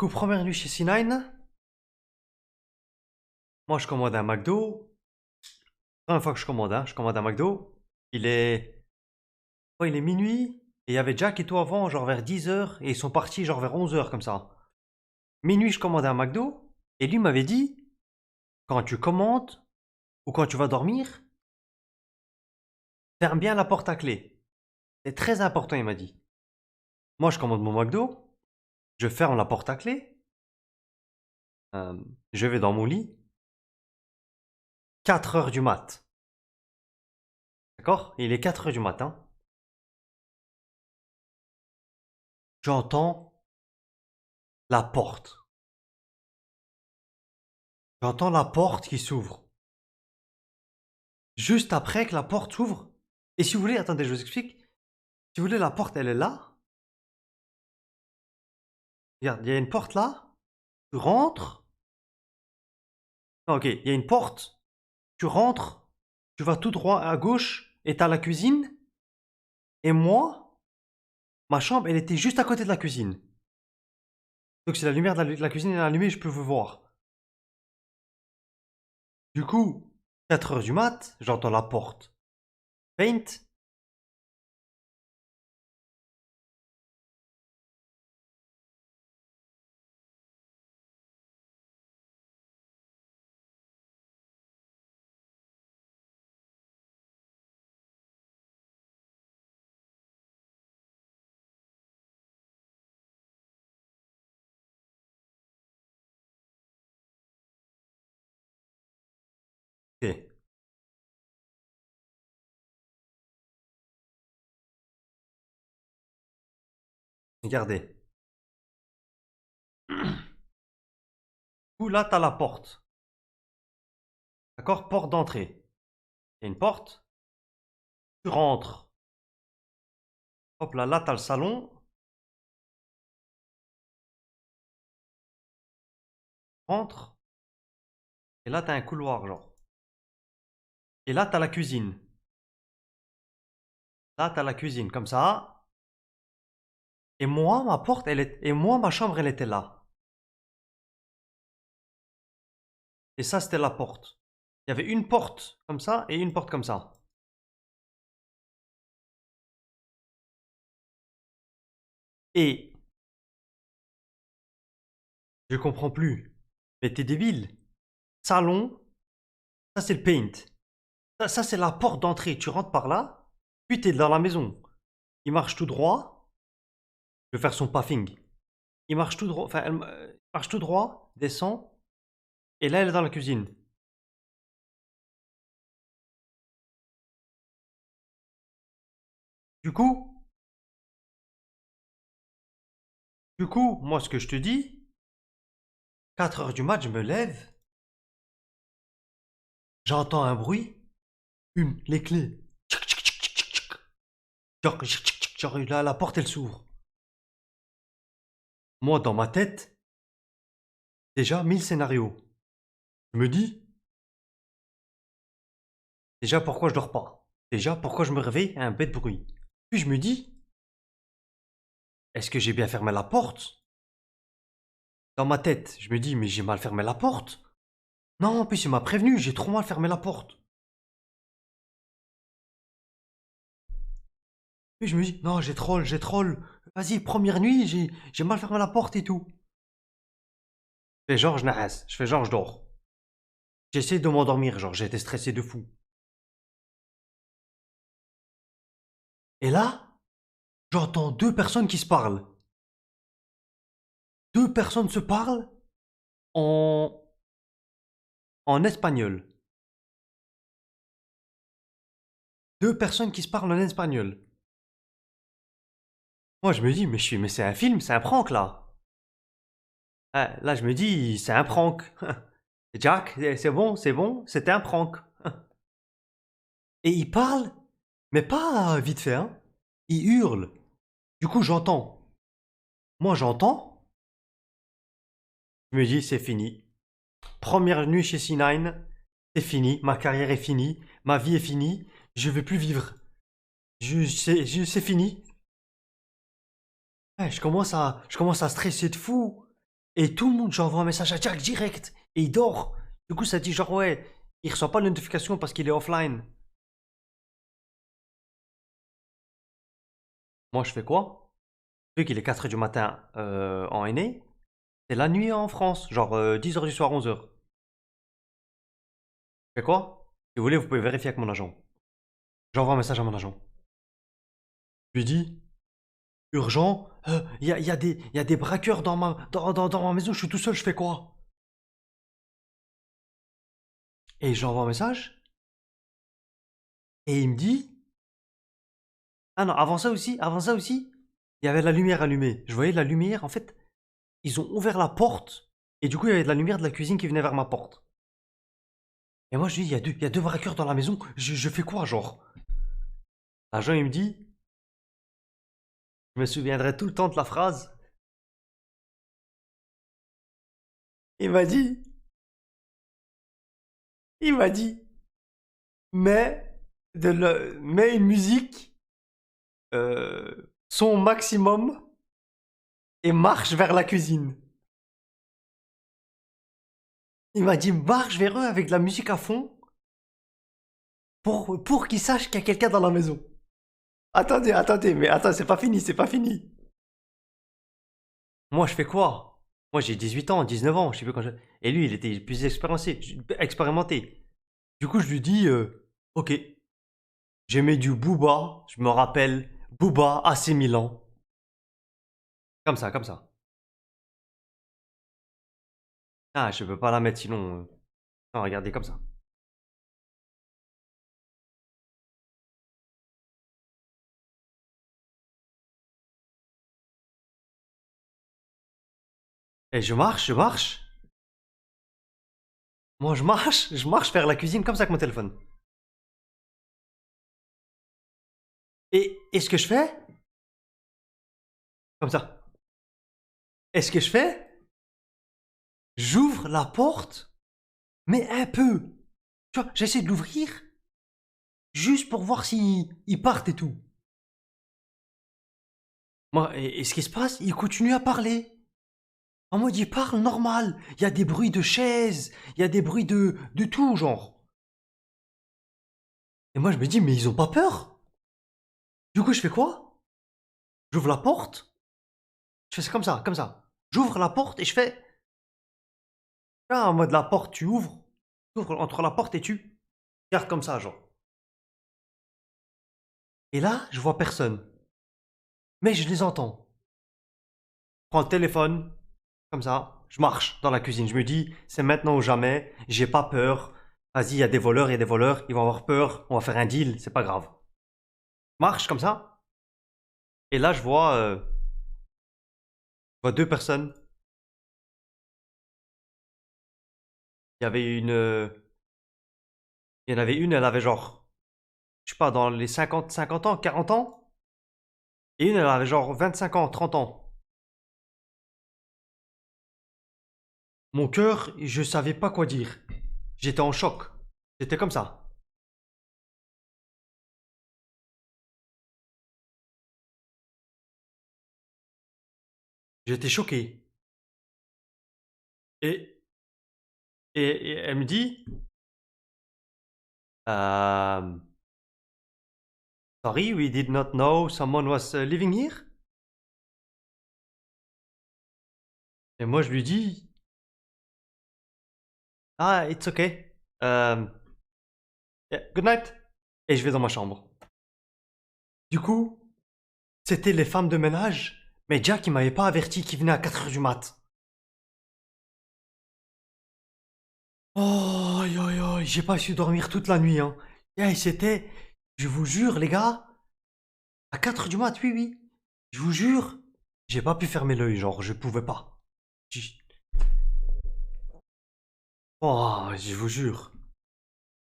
coup, première nuit chez C9, moi je commande un McDo. Première fois que je commande, hein, je commande un McDo. Il est, oh, il est minuit. Et il y avait Jack et tout avant, genre vers 10 h. Et ils sont partis genre vers 11 h comme ça. Minuit, je commande un McDo. Et lui m'avait dit, quand tu commandes ou quand tu vas dormir, ferme bien la porte à clé. C'est très important, il m'a dit. Moi, je commande mon McDo. Je ferme la porte à clé. euh, je vais dans mon lit. 4 h du mat. D'accord? Il est 4 h du matin. J'entends la porte. J'entends la porte qui s'ouvre. Juste après que la porte s'ouvre. Et si vous voulez, attendez, je vous explique. Si vous voulez, la porte, elle est là. Regarde, il y a une porte là. Tu rentres. Non, ok, il y a une porte. Tu rentres. Tu vas tout droit à gauche et t'as la cuisine. Et moi, ma chambre, elle était juste à côté de la cuisine. Donc si la lumière de la cuisine est allumée, je peux vous voir. Du coup, 4 h du mat, j'entends la porte. Paint. Ok, regardez. Du coup, là, t'as la porte. D'accord? Porte d'entrée. Il y a une porte. Tu rentres. Hop là, là, t'as le salon. Rentre. Et là, t'as un couloir, genre. Et là, t'as la cuisine. Là, t'as la cuisine, comme ça. Et moi, ma porte, elle est... Et moi, ma chambre, elle était là. Et ça, c'était la porte. Il y avait une porte comme ça et une porte comme ça. Et je comprends plus. Mais t'es débile. Salon, ça c'est le paint. Ça, c'est la porte d'entrée. Tu rentres par là, puis t'es dans la maison. Il marche tout droit. Je vais faire son pathing. Il marche tout droit. Enfin, elle marche tout droit, descend. Et là, elle est dans la cuisine. Du coup, moi, ce que je te dis, 4 h du mat, je me lève. J'entends un bruit. Les clés. Genre, là, la porte, elle s'ouvre. Moi, dans ma tête, déjà 1000 scénarios. Je me dis, déjà pourquoi je dors pas? Déjà pourquoi je me réveille à un bête bruit? Puis je me dis, est-ce que j'ai bien fermé la porte? Dans ma tête, je me dis, mais j'ai mal fermé la porte. Non, en plus il m'a prévenu, j'ai trop mal fermé la porte. Puis je me dis, non, j'ai troll. Vas-y, première nuit, j'ai mal fermé la porte et tout. Je fais genre, je nasse, je fais genre, je dors. J'essaie de m'endormir, genre, j'étais stressé de fou. Et là, j'entends deux personnes qui se parlent. Deux personnes se parlent en, en espagnol. Deux personnes qui se parlent en espagnol. Moi, je me dis, mais c'est un film, c'est un prank là. Ah, là, je me dis, c'est un prank. Jack, c'est bon, c'était un prank. Et il parle, mais pas vite fait, hein. Il hurle. Du coup, j'entends. Moi, j'entends. Je me dis, c'est fini. Première nuit chez C9, c'est fini. Ma carrière est finie. Ma vie est finie. Je vais plus vivre. C'est fini. Ouais, je commence à stresser de fou. Et tout le monde, j'envoie un message à Jack direct. Et il dort. Du coup, ça dit genre, ouais, il reçoit pas de notification parce qu'il est offline. Moi, je fais quoi? Vu qu'il est 4h du matin en NA, c'est la nuit en France, genre 10h du soir, 11h. Je fais quoi? Si vous voulez, vous pouvez vérifier avec mon agent. J'envoie un message à mon agent. Je lui dis, urgent, il y a des braqueurs dans ma maison, je suis tout seul, je fais quoi? Et j'envoie un message, et il me dit, ah non, avant ça aussi, il y avait la lumière allumée. Je voyais la lumière, en fait, ils ont ouvert la porte, et du coup, il y avait de la lumière de la cuisine qui venait vers ma porte. Et moi, je dis, il y a deux braqueurs dans la maison, je fais quoi, genre? L'agent, il me dit, je me souviendrai tout le temps de la phrase, il m'a dit, il m'a dit, mets, mets une musique, son maximum, et marche vers la cuisine. Il m'a dit, marche vers eux avec de la musique à fond, pour qu'ils sachent qu'il y a quelqu'un dans la maison. Attendez, attendez, mais attends, c'est pas fini, c'est pas fini. Moi, je fais quoi? Moi, j'ai 18 ans, 19 ans, je sais plus quand je... Et lui, il était plus expérimenté. Du coup, je lui dis, ok, j'ai mis du Booba, je me rappelle, Booba, AC Milan. Comme ça, comme ça. Ah, je peux pas la mettre sinon... Non, regardez, comme ça. Et je marche, je marche. Moi, je marche vers la cuisine comme ça avec mon téléphone. Et ce que je fais, comme ça. Et ce que je fais, j'ouvre la porte, mais un peu. Tu vois, j'essaie de l'ouvrir, juste pour voir s'ils partent et tout. Moi, et ce qui se passe, il continue à parler. En mode, il parle normal. Il y a des bruits de chaises, il y a des bruits de tout, genre. Et moi, je me dis, mais ils ont pas peur? Du coup, je fais quoi? J'ouvre la porte, je fais ça comme ça, comme ça. J'ouvre la porte et je fais. Ah, en mode, la porte, tu ouvres entre la porte et tu. Regarde comme ça, genre. Et là, je vois personne. Mais je les entends. Je prends le téléphone, comme ça, je marche dans la cuisine. Je me dis, c'est maintenant ou jamais, j'ai pas peur. Vas-y, il y a des voleurs, ils vont avoir peur, on va faire un deal, c'est pas grave. Marche comme ça, et là je vois deux personnes. Il y avait il y en avait une, elle avait genre, je sais pas, dans les 50 ans, 40 ans, et une, elle avait genre 25 ans, 30 ans. Mon cœur, je savais pas quoi dire. J'étais en choc. J'étais comme ça. J'étais choqué. Et, et elle me dit, euh, sorry, we did not know someone was living here. Et moi, je lui dis, ah, it's okay. Yeah, good night. Et je vais dans ma chambre. Du coup, c'était les femmes de ménage, mais Jack, il m'avait pas averti qu'il venait à 4h du mat. Oh, aïe, aïe, aïe, j'ai pas su dormir toute la nuit, hein. Et c'était, je vous jure, les gars, à 4h du mat, oui, oui. Je vous jure, j'ai pas pu fermer l'œil, genre, je pouvais pas. J- Oh, je vous jure.